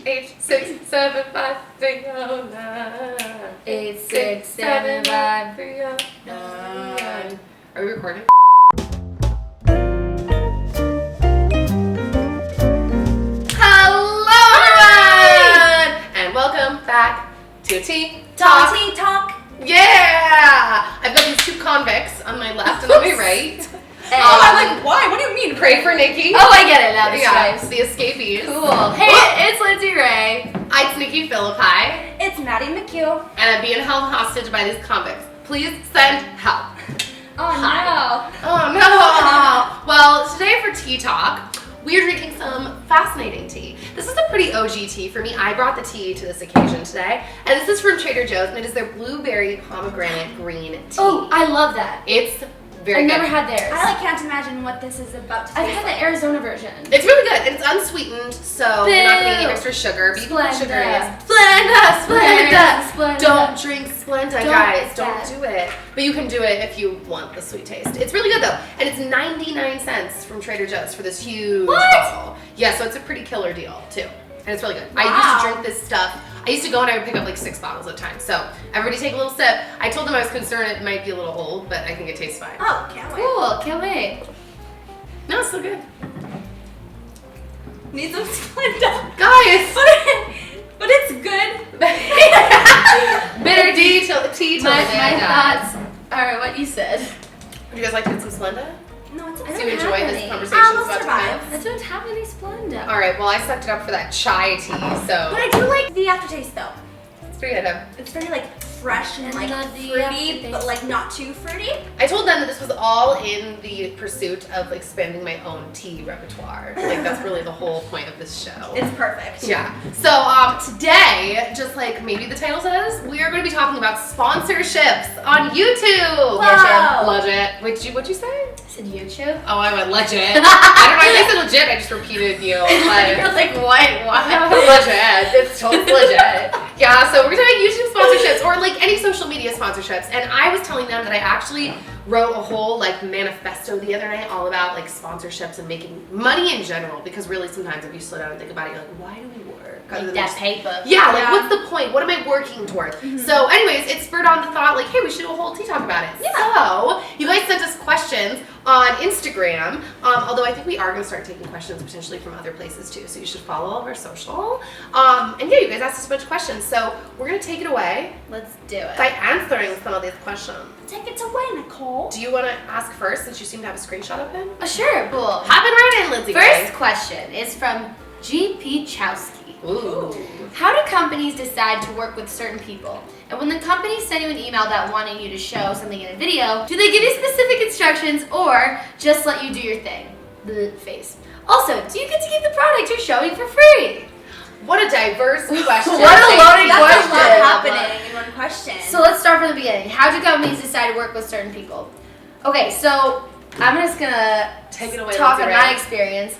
8675309. 8675309. Are we recording? Hello, everyone, and welcome back to Tea Talk. Tea Talk. Yeah, I've got these two convicts on my left and on my right. I'm like, why? What do you mean? Pray for Nikki. Oh, I get it now. Yeah, the escapees. Cool. Hey, it's Lindsay Ray. It's Nikki Philippi. It's Maddie McHugh. And I'm being held hostage by these convicts. Please send help. Oh Hi. Oh no. Well, today for Tea Talk, we are drinking some fascinating tea. This is a pretty OG tea for me. I brought the tea to this occasion today. And this is from Trader Joe's, and it is their blueberry pomegranate green tea. Oh, I love that. It's very I've good. never had theirs. I can't imagine what this is about to taste I've had the Arizona version. It's really good. It's unsweetened, so you're not going to need extra sugar. But you can put sugar in. Splenda. Don't drink Splenda, guys. Don't do it. But you can do it if you want the sweet taste. It's really good though, and it's 99 cents from Trader Joe's for this huge bottle. Yeah, so it's a pretty killer deal too, and it's really good. Wow. I used to drink this stuff. I used to go and I would pick up like 6 bottles at a time. So everybody take a little sip. I told them I was concerned it might be a little old, but I think it tastes fine. Oh, can't wait. Cool, can't wait. No, it's still good. Need some Splenda. Guys! But it's good. Bitter tea till My the day thoughts are what you said. Would you guys like to get some Splenda? No, it's Do don't you enjoy have this any. conversation? I'll about to survive. come? I don't have any Splenda. Alright, well I sucked it up for that chai tea, so But I do like the aftertaste though. it's pretty good. It's very like fresh and I like love the fruity, aftertaste. but like not too fruity. I told them that this was all in the pursuit of expanding my own tea repertoire. Like that's really the whole point of this show. It's perfect. Yeah. So today, just like maybe the title says, we are going to be talking about sponsorships on YouTube. Whoa. Legit. What'd you say? I said YouTube. Oh, I went legit. I don't know. I said legit. I just repeated you. You're like, what? Legit. It's totally legit. Yeah, so we're talking YouTube sponsorships or like any social media sponsorships. And I was telling them that I actually wrote a whole like manifesto the other night all about like sponsorships and making money in general, because really sometimes if you slow down and think about it, you're like, why do we work? Other than Like that just- paper. Yeah, like what's the point? What am I working towards? So anyways, it spurred on the thought like, hey, we should do a whole tea talk about it. Yeah. So you guys sent us questions on Instagram, although I think we are going to start taking questions potentially from other places too, so you should follow all of our social. And yeah, you guys asked us a bunch of questions, so we're going to take it away Let's do it. by answering some of these questions. Take it away, Nicole. Do you want to ask first, since you seem to have a screenshot open? Sure, cool. Hop in right in, Lindsay. First question is from GP Chowski. Ooh. How do companies decide to work with certain people? And when the companies send you an email that wanting you to show something in a video, do they give you specific instructions or just let you do your thing? The face. Also, do you get to keep the product you're showing for free? What a diverse question. What a loaded That's a lot question. happening in one question. So let's start from the beginning. How do companies decide to work with certain people? Okay, so I'm just gonna Take it away, talk Lindsay on my Ray. experience.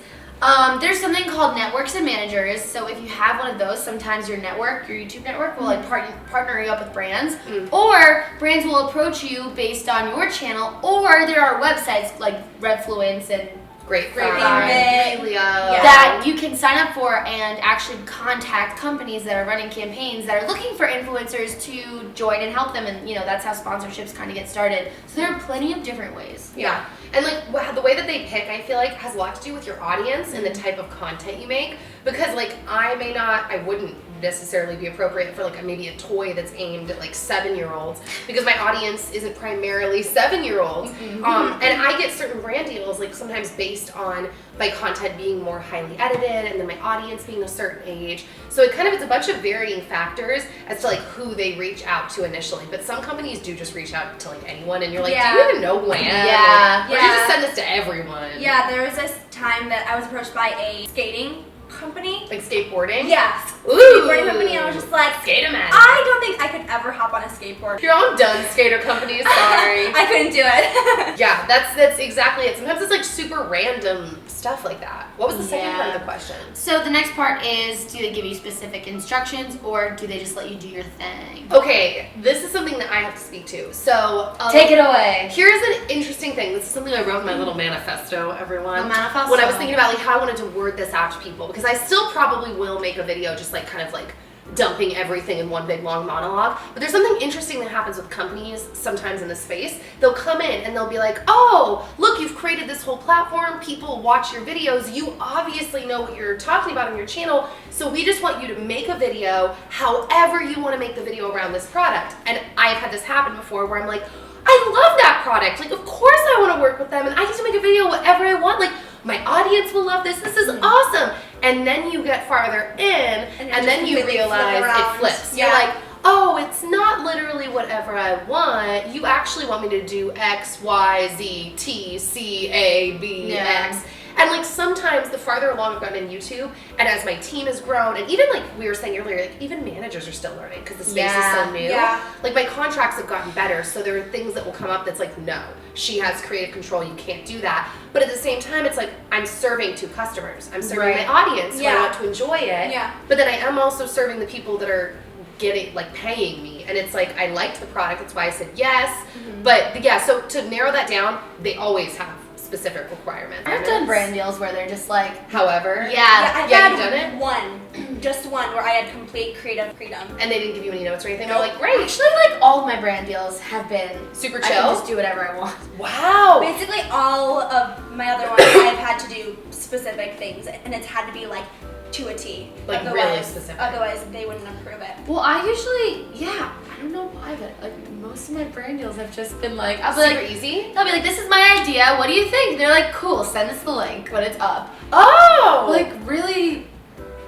There's something called networks and managers. So if you have one of those, sometimes your network, your YouTube network, will like partner you up with brands, or brands will approach you based on your channel, or there are websites like Redfluence and Grapevine, Grapevine. that you can sign up for and actually contact companies that are running campaigns that are looking for influencers to join and help them, and that's how sponsorships kind of get started. So there are plenty of different ways. Yeah, and like the way that they pick, I feel like has a lot to do with your audience and the type of content you make. Because like I wouldn't necessarily be appropriate for like maybe a toy that's aimed at like 7-year-olds, because my audience isn't primarily 7-year-olds. And I get certain brand deals like sometimes based on my content being more highly edited and then my audience being a certain age. So it's a bunch of varying factors as to like who they reach out to initially. But some companies do just reach out to like anyone, and you're like, do you even know when? Yeah. Or you just send this to everyone. Yeah, there was this time that I was approached by a skating company. Like skateboarding? Yeah. Ooh. Skateboarding company, and I was just like, Skaterman. I don't think I could ever hop on a skateboard. Your own done skater company, sorry. I couldn't do it. Yeah, that's exactly it. Sometimes it's like super random stuff like that. What was the second part of the question? So the next part is, do they give you specific instructions or do they just let you do your thing? Okay, this is something that I have to speak to. So Take it away. Here's an interesting thing. This is something I wrote in my little manifesto, everyone. A manifesto. When I was thinking about like how I wanted to word this out to people, because I still probably will make a video just just like kind of like dumping everything in one big long monologue. But there's something interesting that happens with companies sometimes in the space. They'll come in and they'll be like, oh, look, you've created this whole platform. People watch your videos. You obviously know what you're talking about on your channel. So we just want you to make a video however you want to make the video around this product. And I've had this happen before where I'm like, I love that product. Like, of course I want to work with them and I get to make a video whatever I want. Like, my audience will love this. This is awesome. And then you get farther in and then you realize it flips. Yeah. You're like, oh, it's not literally whatever I want. You actually want me to do X, Y, Z, T, C, A, B, X. And like sometimes the farther along I've gotten in YouTube, and as my team has grown, and even like we were saying earlier, like even managers are still learning because the space is so new. Yeah. Like my contracts have gotten better, so there are things that will come up that's like, no, she has creative control, you can't do that. But at the same time, it's like I'm serving two customers. I'm serving my audience who I want to enjoy it. Yeah. But then I am also serving the people that are getting like paying me, and it's like I liked the product, that's why I said yes. But yeah, so to narrow that down, they always have specific requirements. I've done brand deals where they're just like, however. I've you've had done it? just one where I had complete creative freedom. And they didn't give you any notes or anything? Nope. They're like, great. actually like all of my brand deals have been Super I chill? can just do whatever I want. Wow. Basically, all of my other ones, I've had to do specific things, and it's had to be like to a T. Like really specific. Otherwise, they wouldn't approve it. Well, I usually, I don't know why, but like most of my brand deals have just been like, I'll be Super like, easy? they'll be like, this is my idea, what do you think? They're like, cool, send us the link when it's up. Oh! Like really,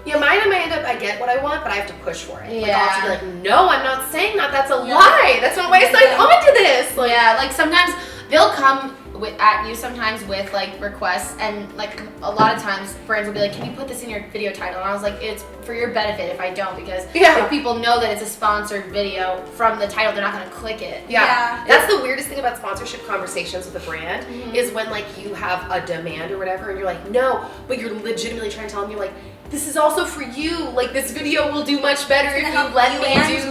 Yeah, mine I may end up, I get what I want, but I have to push for it. Like, I'll have to be like, Yeah. no, I'm not saying that. That's a lie. That's not why I signed on to this. Like, yeah, like sometimes they'll come at you sometimes with like requests, and like a lot of times brands will be like, can you put this in your video title? And I was like, it's for your benefit if I don't, because if people know that it's a sponsored video from the title, they're not gonna click it. Yeah. That's the weirdest thing about sponsorship conversations with a brand is when like you have a demand or whatever and you're like, no, but you're legitimately trying to tell them, you're like, this is also for you. Like this video will do much better if you let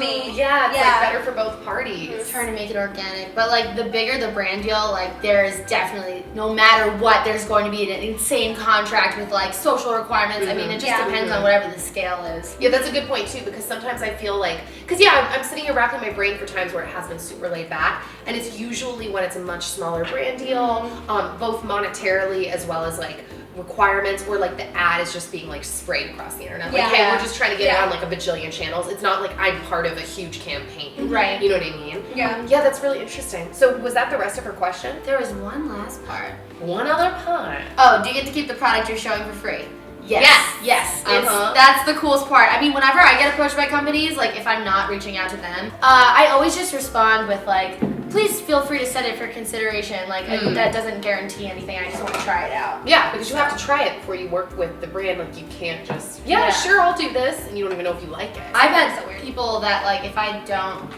me. Yeah, it's like better for both parties. We're trying to make it organic, but like the bigger the brand deal, like there is definitely, no matter what, there's going to be an insane contract with like social requirements. I mean, it just depends on whatever the scale is. Yeah, that's a good point too, because sometimes I feel like, because I'm sitting here racking my brain for times where it has been super laid back, and it's usually when it's a much smaller brand deal, both monetarily as well as like requirements, or like the ad is just being like sprayed across the internet. Like, hey, we're just trying to get it on like a bajillion channels. It's not like I'm part of a huge campaign. Right. You know what I mean? Yeah. Yeah, that's really interesting. So was that the rest of her question? There was one last part. One other part. Oh, do you get to keep the product you're showing for free? Yes. Uh-huh. That's the coolest part. I mean, whenever I get approached by companies, like if I'm not reaching out to them, I always just respond with like, please feel free to send it for consideration. Like that doesn't guarantee anything. I just want to try it out. Yeah, because you have to try it before you work with the brand. Like you can't just, sure, I'll do this, and you don't even know if you like it. I've had people that like, if I don't,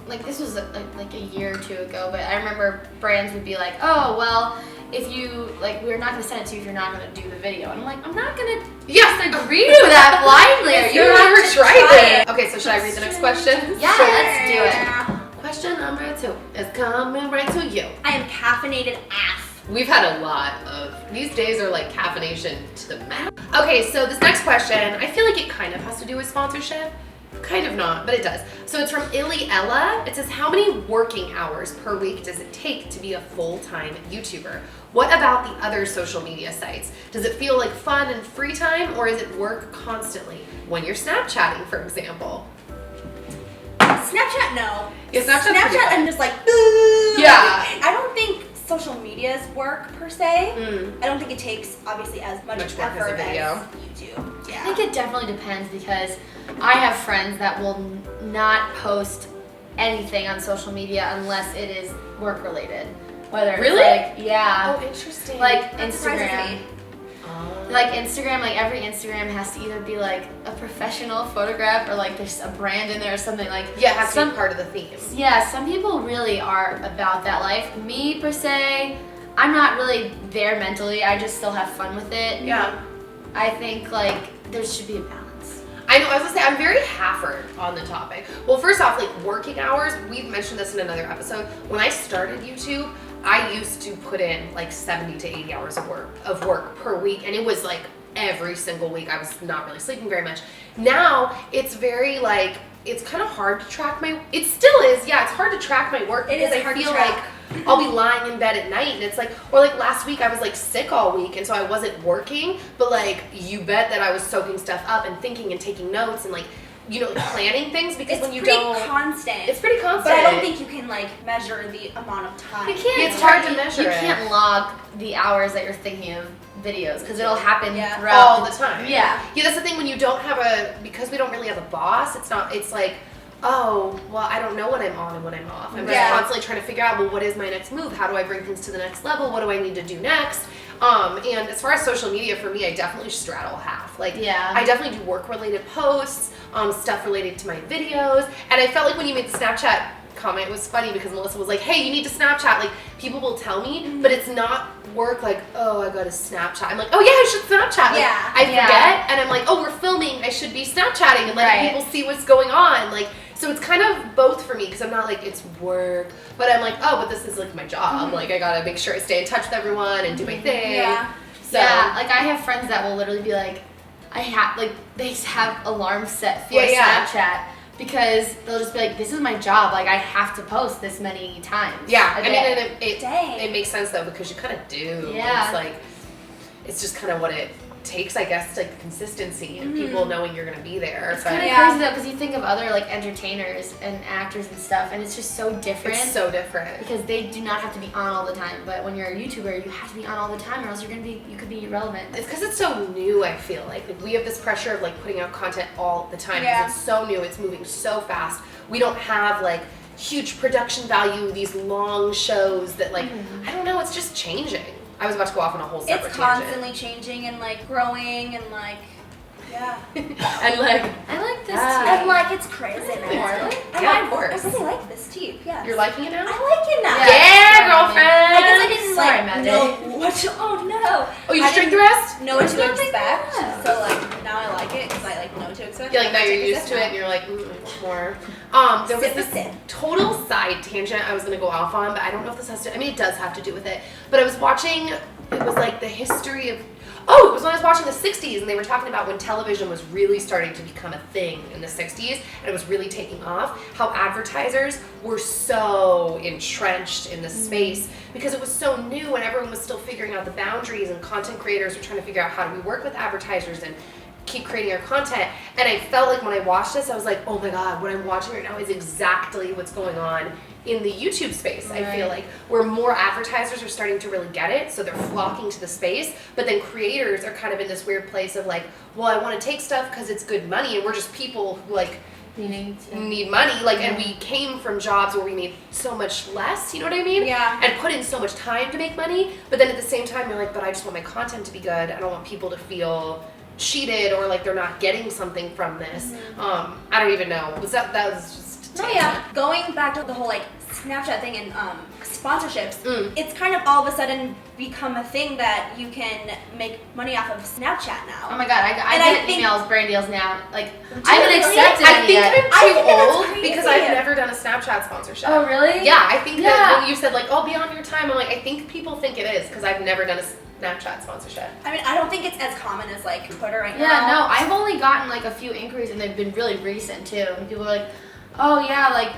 like this was like a year or two ago, but I remember brands would be like, oh, well, if you, like, we're not going to send it to you if you're not going to do the video. And I'm like, I'm not going to just agree to that blindly. You never tried it. Okay, so should I read the next question? Yeah, let's do it. Question number 2 is coming right to you. I am caffeinated AF. We've had a lot of, these days are like caffeination to the max. Okay, so this next question, I feel like it kind of has to do with sponsorship. Kind of not, but it does. So it's from Ella. It says, how many working hours per week does it take to be a full-time YouTuber? What about the other social media sites? Does it feel like fun and free time, or is it work constantly? When you're Snapchatting, for example. Snapchat, no. Yeah, Snapchat, I'm just like, ooh. Yeah. I don't think social media's work per se. I don't think it takes obviously as much work effort as a video. as YouTube. Yeah. I think it definitely depends, because I have friends that will not post anything on social media unless it is work related. Whether it's like, Oh, interesting. like That surprises Instagram. me. Like Instagram, like every Instagram has to either be like a professional photograph or like there's a brand in there or something like. Yeah, it has to be part of the theme. Yeah, some people really are about that life. Me per se, I'm not really there mentally. I just still have fun with it. Yeah. I think like there should be a balance. I know, I was gonna say, I'm very Halford on the topic. Well, first off, like working hours, we've mentioned this in another episode. When I started YouTube, I used to put in like 70 to 80 hours of work per week, and it was like every single week. I was not really sleeping very much. Now it's very like, it's kind of hard to track it still is, yeah, it's hard to track my work because I feel like I'll be lying in bed at night and it's like, or like last week I was like sick all week and so I wasn't working, but like you bet that I was soaking stuff up and thinking and taking notes and like, you know, planning things because it's when you don't. It's pretty constant. But I don't think you can like measure the amount of time. You can't. It's hard to measure. You can't log the hours that you're thinking of videos because it'll happen throughout all the time. Yeah. Yeah, that's the thing when you don't have because we don't really have a boss, it's like, oh, well, I don't know when I'm on and when I'm off. I'm just constantly trying to figure out, well, what is my next move? How do I bring things to the next level? What do I need to do next? And as far as social media, for me, I definitely straddle half. Like, I definitely do work-related posts, stuff related to my videos. And I felt like when you made the Snapchat comment, it was funny because Melissa was like, hey, you need to Snapchat. Like, people will tell me, but it's not work like, oh, I got to Snapchat. I'm like, oh, yeah, I should Snapchat. Like, I forget. And I'm like, oh, we're filming. I should be Snapchatting and letting people see what's going on. Like, so it's kind of both for me because I'm not like, it's work, but I'm like, oh, but this is like my job. Like, I got to make sure I stay in touch with everyone and do my thing. Yeah. So, like I have friends that will literally be like, they have alarms set for Snapchat because they'll just be like, this is my job. Like, I have to post this many times. Yeah. I mean, Dang. it makes sense though because you kind of do. Yeah. It's like, it's just kind of what it takes, I guess, like consistency and people knowing you're gonna be there. It's kind of crazy though because you think of other like entertainers and actors and stuff, and it's just so different. It's so different because they do not have to be on all the time. But when you're a YouTuber, you have to be on all the time, or else you could be irrelevant. It's because it's so new. I feel like we have this pressure of like putting out content all the time because it's so new. It's moving so fast. We don't have like huge production value. These long shows that like I don't know. It's just changing. I was about to go off on a whole separate It's constantly changing and like growing and like and like I like this and like it's crazy now. Yeah, of course. I really like this too. Yeah. You're liking it now? I like it now. Yeah, girlfriend. I guess I didn't Sorry, know what to. Oh no. Oh, you just drink the rest? Know what to expect. So like now I like it because I like know what to expect. Yeah, like now you're used to it and you're like more. There was this total side tangent I was gonna go off on, but I don't know if this has to. I mean, it does have to do with it. But I was watching. It was like the history of. Oh, it was when I was watching the 60s and they were talking about when television was really starting to become a thing in the 60s and it was really taking off, how advertisers were so entrenched in the space because it was so new and everyone was still figuring out the boundaries and content creators were trying to figure out how do we work with advertisers and keep creating our content. And I felt like when I watched this, I was like, oh my God, what I'm watching right now is exactly what's going on in the YouTube space. I feel like where more advertisers are starting to really get it, so they're flocking to the space, but then creators are kind of in this weird place of like, well, I want to take stuff because it's good money and we're just people who like need money, like, and we came from jobs where we made so much less, you know what I mean? Yeah. And put in so much time to make money, but then at the same time you're like, but I just want my content to be good. I don't want people to feel cheated or like they're not getting something from this. I don't even know. Was that was just Going back to the whole like Snapchat thing and sponsorships, it's kind of all of a sudden become a thing that you can make money off of Snapchat now. Oh my God, I get emails, brand deals now. Like, I haven't really? accepted I any think yet. I'm too that's old crazy. because I've never done a Snapchat sponsorship. Oh, really? Yeah, I think that when you said like, oh, be on your time, I'm like, I think people think it is because I've never done a Snapchat sponsorship. I mean, I don't think it's as common as like Twitter right now. Yeah, no, I've only gotten like a few inquiries and they've been really recent too. And people are like, oh yeah, like,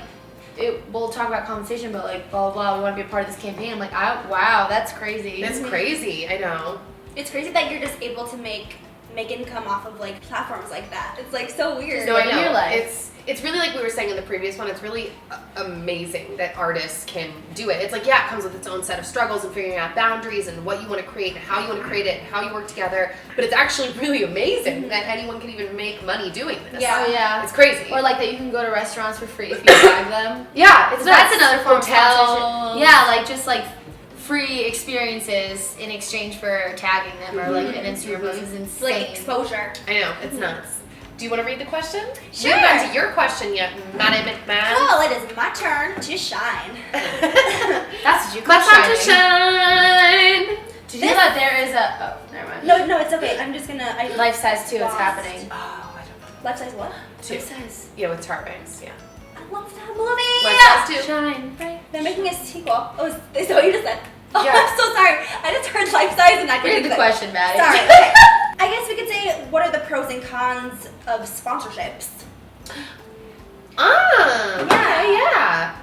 we'll talk about compensation, but like, blah, blah, blah, we want to be a part of this campaign. I'm like, wow, that's crazy. It's crazy, I know. It's crazy that you're just able to make income off of like platforms like that. It's like so weird. No, I know. Your life. It's really like we were saying in the previous one, it's really amazing that artists can do it. It's like, yeah, it comes with its own set of struggles and figuring out boundaries and what you want to create and how you want to create it and how you work together. But it's actually really amazing that anyone can even make money doing this. Yeah. Oh, yeah. It's crazy. Or like that you can go to restaurants for free if you tag them. Yeah, That's another form of hotels. sponsorship. Yeah, like just like free experiences in exchange for tagging them or like an Instagram post is insane. Like exposure. I know, it's nuts. Do you want to read the question? Sure. We haven't gotten to your question yet, Maddie McMahon. Oh, it is my turn to shine. That's what you call Let's have to shining. shine. Did you know that there is a? Oh, never mind. No, it's okay. I'm just gonna. Life size 2. It's Lost. happening. Oh, I don't know. Life size what? Two. Life size. Yeah, with Tar Banks, yeah. I love that movie. Life size 2. Shine bright. They're making a sequel. Oh, is that what you just said? Oh, Yeah. I'm so sorry. I just heard life size and I Read didn't the question, Maddie. Sorry. Okay. I guess say, what are the pros and cons of sponsorships? Yeah.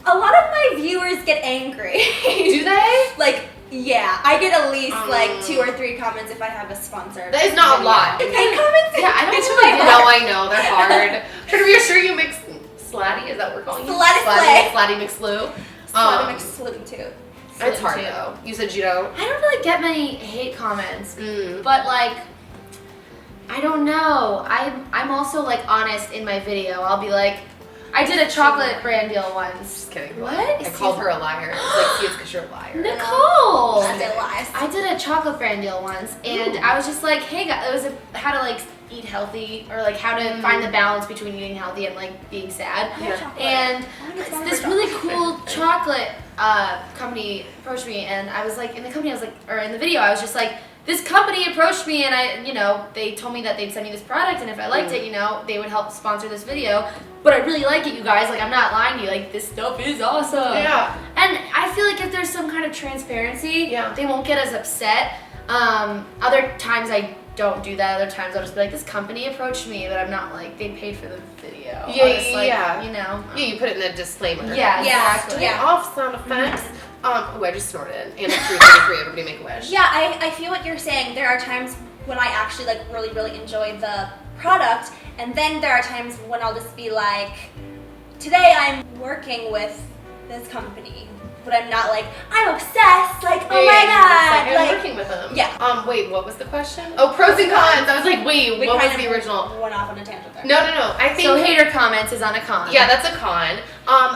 A lot of my viewers get angry. Do they? Like, yeah, I get at least like 2 or 3 comments if I have a sponsor. That is not a lot. 8 comments? Yeah, I don't It's really really No, I know, they're hard. Trying to be sure you mix Slatty, is that what we're calling you? Slatty McSlew. Slutty McSlew too. It's hard though. You said you don't? I don't really get many hate comments, Mm. but like, I don't know. I'm also like honest in my video. I'll be like, I did a chocolate brand deal once. Just kidding. What? I called her a liar. It's like, see, it's because you're a liar. Nicole! That's it, lies. I did a chocolate brand deal once, and I was just like, hey guys, it was how to like eat healthy, or like how to find the balance between eating healthy and like being sad. Yeah. And this really cool chocolate company approached me, and I was like, in the company, I was like, or in the video, I was just like, this company approached me, and they told me that they'd send me this product, and if I liked it, they would help sponsor this video. But I really like it, you guys. Like, I'm not lying to you. Like, this stuff is awesome. Yeah. And I feel like if there's some kind of transparency, Yeah. they won't get as upset. Other times I don't do that. Other times I'll just be like, this company approached me, but I'm not like, they paid for the video. Yeah, I'll just, like, yeah. Yeah, You put it in a disclaimer. Yeah, Yeah. exactly. Yeah. Off sound effects. Oh, I just snorted. And it's 3:33. Everybody make a wish. Yeah, I feel what you're saying. There are times when I actually like really enjoy the product, and then there are times when I'll just be like, today I'm working with this company, but I'm not like, I'm obsessed, like, oh my god, I'm working with them. Yeah. Wait, what was the question? Oh, pros and cons. I was like, wait, we what was kind the of original? went off on a tangent there. No. I think. So hater comments is on a con. Yeah, that's a con.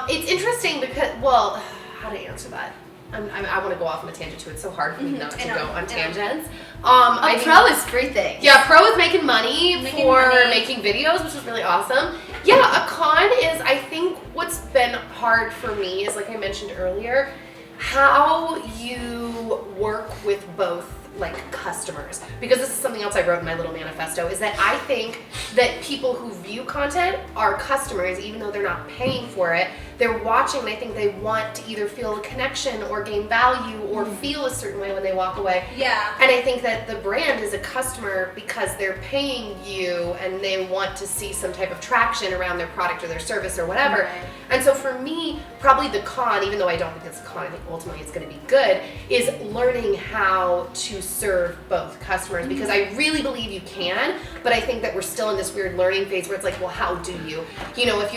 It's interesting because, well, how to answer that? I want to go off on a tangent too. It's so hard for me not to I know, go on I know. tangents. A pro is free things. Yeah, pro is making money Making for money. making videos, which is really awesome. Yeah, a con is, I think what's been hard for me is, like I mentioned earlier, how you work with both like customers, because this is something else I wrote in my little manifesto, is that I think that people who view content are customers, even though they're not paying for it. They're watching, and I think they want to either feel a connection or gain value or feel a certain way when they walk away. Yeah. And I think that the brand is a customer because they're paying you and they want to see some type of traction around their product or their service or whatever. Right. And so for me, probably the con, even though I don't think it's a con, I think ultimately it's going to be good, is learning how to serve both customers, because I really believe you can, but I think that we're still in this weird learning phase where it's like, well, how do you? If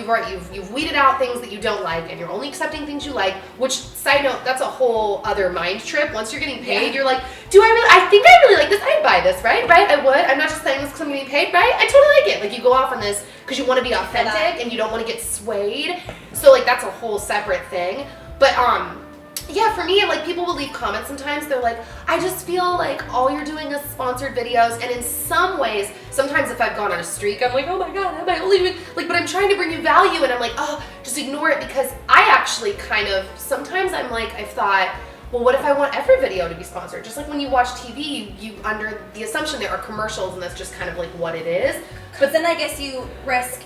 you've weeded out things that you don't like and you're only accepting things you like, which, side note, that's a whole other mind trip. Once you're getting paid, you're like, I think I really like this, I'd buy this, right? I would. I'm not just saying this because I'm getting paid, right? I totally like it. Like, you go off on this because you want to be authentic and you don't want to get swayed. So like, that's a whole separate thing. But yeah, for me, like, people will leave comments sometimes. They're like, I just feel like all you're doing is sponsored videos. And in some ways, sometimes if I've gone on a streak, I'm like, oh my God, am I only doing, like, but I'm trying to bring you value. And I'm like, oh, just ignore it, because I actually kind of, sometimes I'm like, I've thought, well, what if I want every video to be sponsored? Just like when you watch TV, you under the assumption there are commercials, and that's just kind of like what it is. But then I guess you risk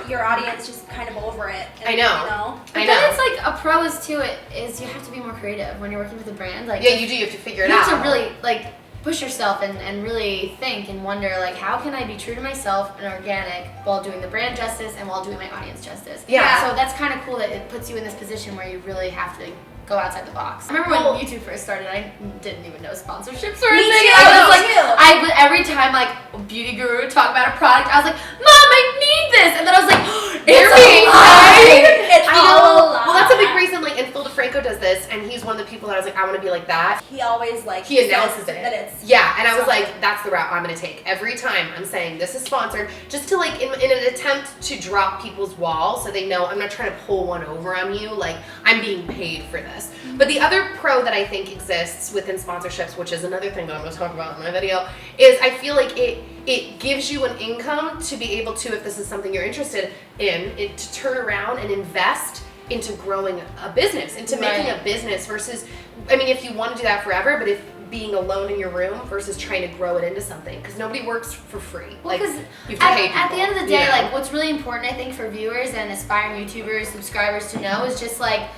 your audience just kind of over it. And, I know. But then it's like a pro is too. Is you have to be more creative when you're working with a brand. Like, Yeah, you do. You have to figure it you out. have to really like push yourself and really think and wonder, like, how can I be true to myself and organic while doing the brand justice and while doing my audience justice. Yeah. So that's kind of cool that it puts you in this position where you really have to go outside the box. I remember when YouTube first started, I didn't even know sponsorships or Me anything. too, I was like, me too. I would every time like Beauty Guru would talk about a product, I was like, Mom, I need this, and then I was like, You're it's being a lie. It's I all know. a lie. Well, that's a big reason. Like, and Phil DeFranco does this, and he's one of the people that I was like, I want to be like that. He always like He announces says it. that it's Yeah, and I was sponsored. like, that's the route I'm going to take. Every time I'm saying this is sponsored, just to like, in an attempt to drop people's walls so they know I'm not trying to pull one over on you. Like, I'm being paid for this. But the other pro that I think exists within sponsorships, which is another thing that I'm going to talk about in my video, is I feel like it gives you an income to be able to, if this is something you're interested in, to turn around and invest into growing a business, into making a business versus, I mean, if you want to do that forever, but if being alone in your room versus trying to grow it into something, because nobody works for free. Well, like, because you have to pay at the people, end of the day, you know? like, what's really important, I think, for viewers and aspiring YouTubers, subscribers to know is just like,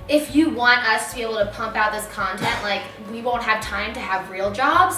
if you want us to be able to pump out this content, like, we won't have time to have real jobs.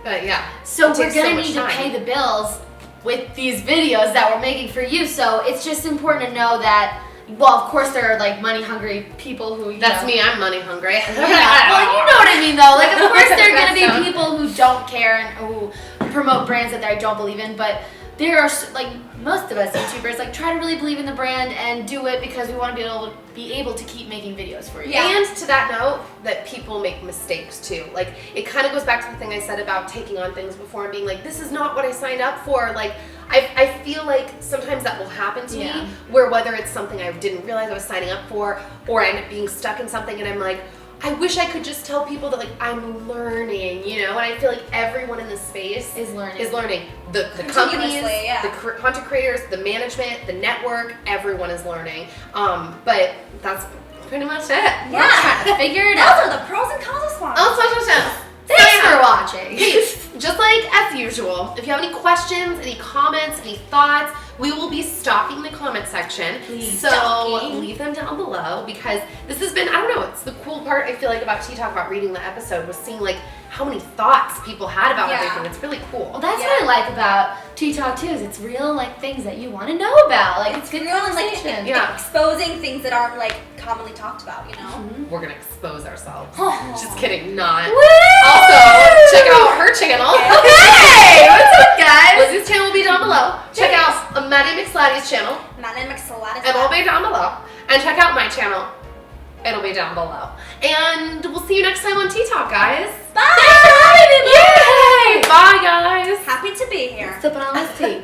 But yeah. So it we're takes so gonna much need to time. pay the bills with these videos that we're making for you. So it's just important to know that. Well, of course, there are like money hungry people who. That's me. I'm money hungry. Yeah. Well, you know what I mean, though. Like, of course, there are gonna That's be people who don't care and who promote brands that I don't believe in, but. There are, like, most of us YouTubers, like, try to really believe in the brand and do it because we want to be able to keep making videos for you. Yeah. And to that note, that people make mistakes too. Like, it kind of goes back to the thing I said about taking on things before and being like, this is not what I signed up for. Like, I feel like sometimes that will happen to me, where whether it's something I didn't realize I was signing up for, or I end up being stuck in something and I'm like, I wish I could just tell people that, like, I'm learning, you know? And I feel like everyone in this space Is learning. The companies, yeah. the content creators, the management, the network, everyone is learning. But that's pretty much it. Yeah. We're trying to figure it out. Those are the pros and cons of sponsors. Oh, Thanks for watching. Just like as usual, if you have any questions, any comments, any thoughts, we will be stalking the comment section. Please. So Stalking. leave them down below, because this has been, I don't know, it's the cool part I feel like about Tea Talk, about reading the episode, was seeing like how many thoughts people had about Yeah. everything. It's really cool. Well, that's Yeah. what I like about Tea Talk too, is it's real, like, things that you want to know about. Like, it's good real and like conversation. Yeah. exposing things that aren't like commonly talked about, you know? We're gonna expose ourselves. Oh. Just kidding, not. Woo! Also, check out her channel. Hey, what's up, guys? Lizzie's channel will be down below. Check out Maddie McSlatty's channel. Madeline McSalatis. It'll be down below. And check out my channel. It'll be down below. And we'll see you next time on Tea Talk, guys. Bye! Yay! Bye, guys. Happy to be here. Sipping on this tea.